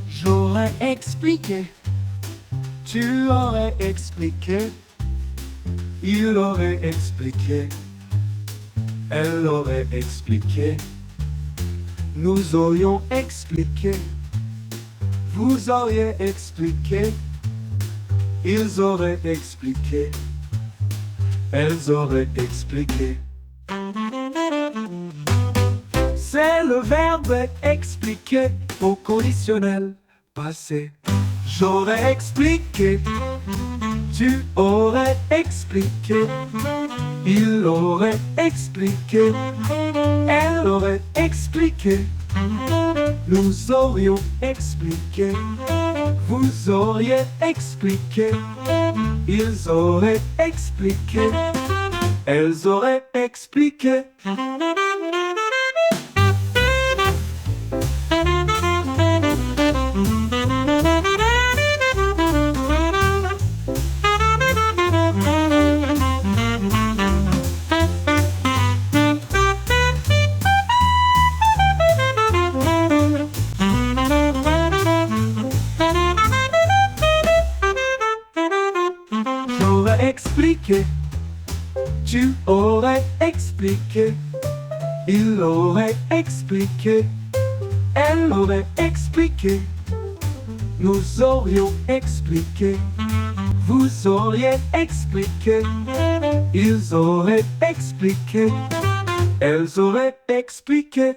J'aurais expliqué, tu aurais expliqué, il aurait expliqué, elle aurait expliqué, nous aurions expliqué, vous auriez expliqué, ils auraient expliqué, elles auraient expliqué. C'est le verbe expliquer au conditionnel passé. J'aurais expliqué, tu aurais expliqué, il aurait expliqué, elle aurait expliqué, nous aurions expliqué, vous auriez expliqué, ils auraient expliqué, elles auraient expliqué. J'aurais expliqué, tu aurais expliqué, il aurait expliqué, elle aurait expliqué, nous aurions expliqué, vous auriez expliqué, ils auraient expliqué, elles auraient expliqué.